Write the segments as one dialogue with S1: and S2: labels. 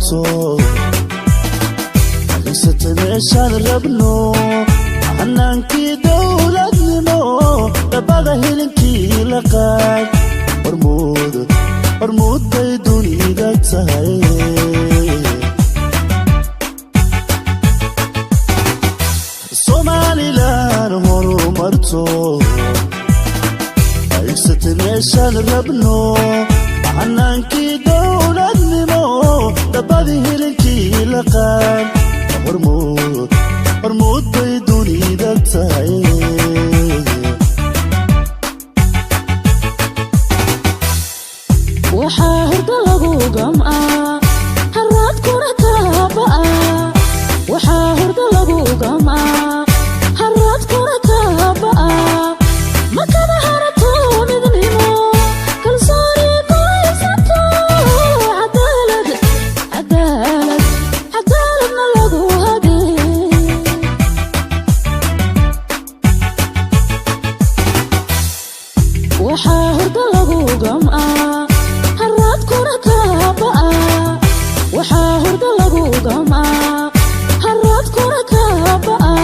S1: مرتو ستمشان ربنو عنانكي دولة نمو تبغى هلنكي لقاك ورمود بيدوني دكتهاي الصومالي لان هورو مرتو ستمشان ربنو عنانكي دولة نمو تبغى هلنكي لقاك ورمود بيدوني دكتهاي
S2: وحاهرد لغو قمعا هرات كورتا بقى وحاهرد لغو قمعا هرات كورتا بقى ما كان هرتو مدنيمو كل صاري قويساتو عدالة من لغو هدي وحاهرد لغو قمعا وحاهرد لغو قمعا هرات كوركا بقى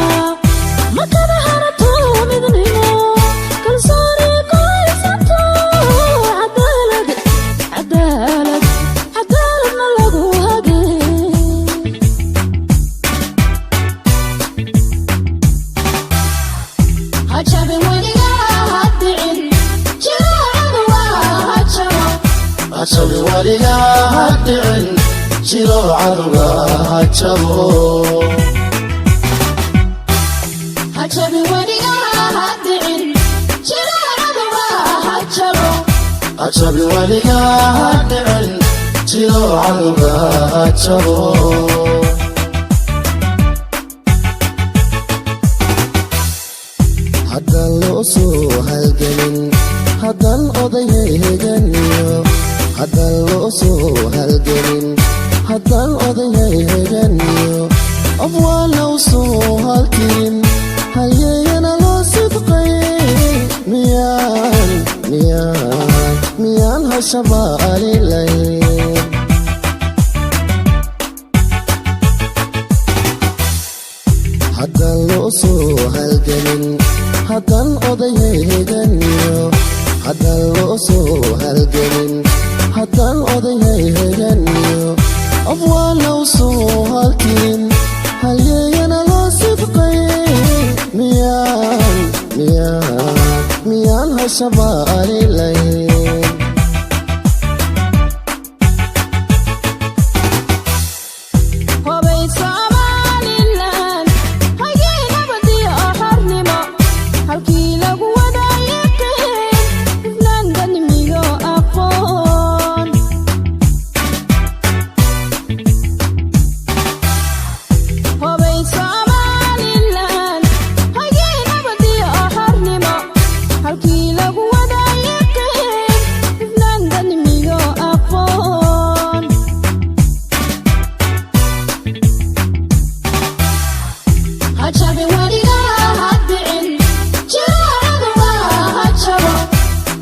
S2: ما كان هرتو مدنيمو كل صاري قويساتو عدالة من لغو هدي هجابي وليا هدعين
S1: عشبي وليا هدعين جيرو عروقا هجابو
S2: هجابي وليا هدعين جيرو عروقا هجابو
S1: عشبي وليا هدعين جيرو عروقا هجابو هدان لوسو هالجنين هدان أضيه جنيو هدان لوسو هالجنين هدان أضيه جنيو أبوال لوسو هالكين هالينا لو صدقين ميان هالشبا قليلين هدان لوسو هالجنين هدان أضيه جنيو هدان لوسو هالجنين هدان أضيه جنيو أبوال لوسو هالكين هالينا لو صدقين ميان هالشبا قليلين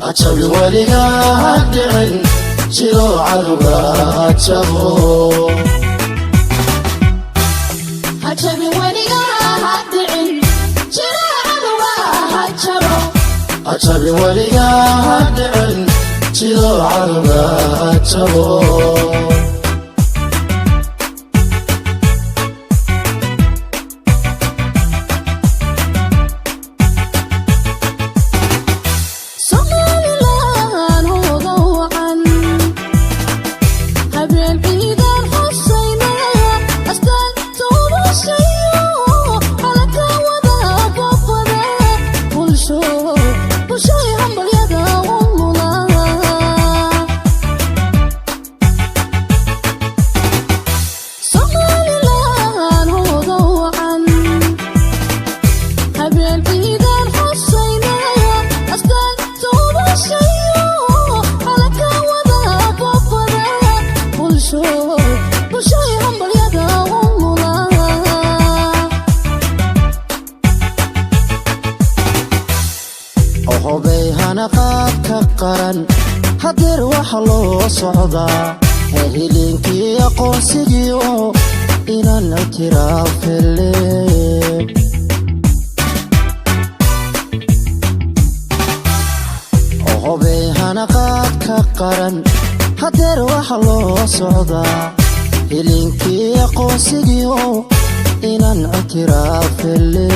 S1: عشبي وليا هدعين جيرو عروقا هجابو
S2: هجابي وليا هدعين جيرو عروقا هجابو
S1: عشبي وليا هدعين جيرو عروقا هجابو وحبي هنقاك قرن هدر وحلو صعدا helinkii aqoonsigiyo inaan ictiraafele hubay hanaqaadka qaran hadeer waxa loo socdaa helinkii aqoonsigiyo inaan ictiraafele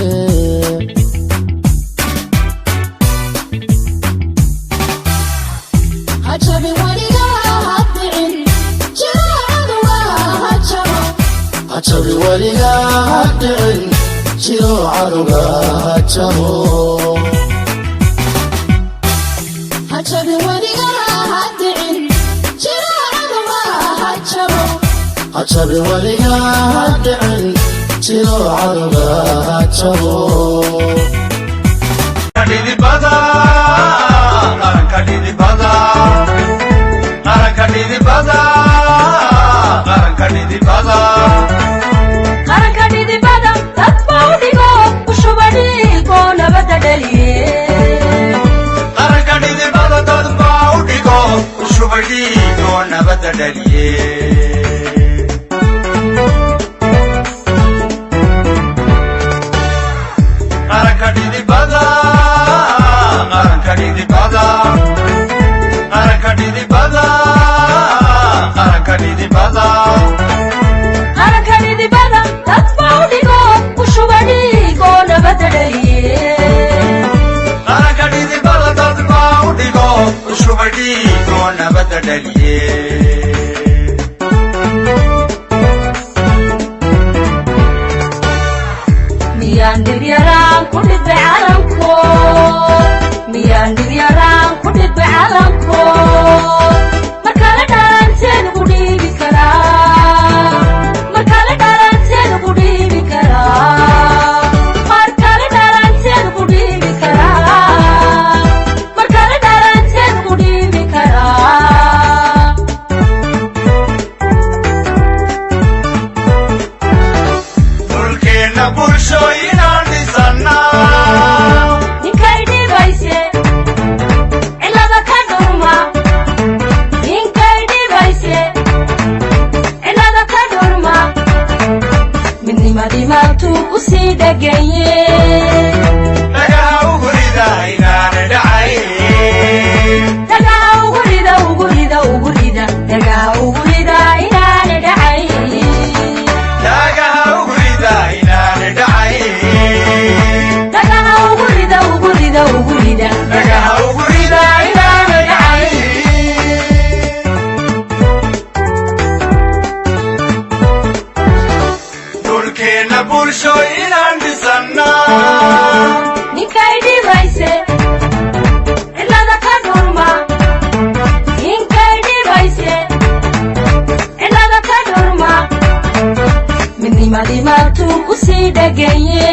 S2: hajabin weligaa hadhicin jiraacadu waa hajabo
S1: hajabin weligaa hadhicin jiro cadowga hajabo
S2: hajabin weligaa hadhicin jiraacadu waa hajabo
S1: hajabin weligaa hadhicin jiro cadowga hajabo
S2: qaranka dhidibada dad baa u dhigo u shuba dhiigoo nabadda dhaliye
S3: qaranka dhidibada dad baa u dhigo u shuba dhiigoo nabadda dhaliye qaranka dhidibada qaranka dhidibada qaranka dhidibada qaranka dhidibada
S2: qaranka dhidibada dad baa u dhigo u shuba dhiigoo nabadda dhaliye
S3: qaranka dhidibada dad baa u dhigo u shuba dhiigoo nabadda dhaliye
S2: miyaan dhibyaraan ku dhidbay calanko miyaan dhibyaraan ku dhidbay calanko markale dhalanteeda ku dhiibi karaa markale dhalanteeda ku dhiibi karaa markale dhalanteeda ku dhiibi karaa markale dhalanteeda ku dhiibi karaa
S3: dhulkeenna bulshooyinaan dhisannaa
S2: ninkay dhibayse cilada ka dhurma ninkay dhibayse cilada ka dhurma midnimadii maantuu u sii dheganye
S3: dhagaha ugu rida inaana dhacayn
S2: dhagaha ugu rida ugu rida ugu rida dhagaha ugu rida inaana dhacayn
S3: dhagaha ugu rida inaana dhacayn
S2: dhagaha ugu rida ugu rida ugu rida
S3: dhagaha ugu rida inaana dhacayn dhulkeenna bulshooyinaan dhisannaa
S2: ninkay dhibayse cilada ka dhurma ninkay dhibayse cilada ka dhurma midnimadii maantuu u sii dheganye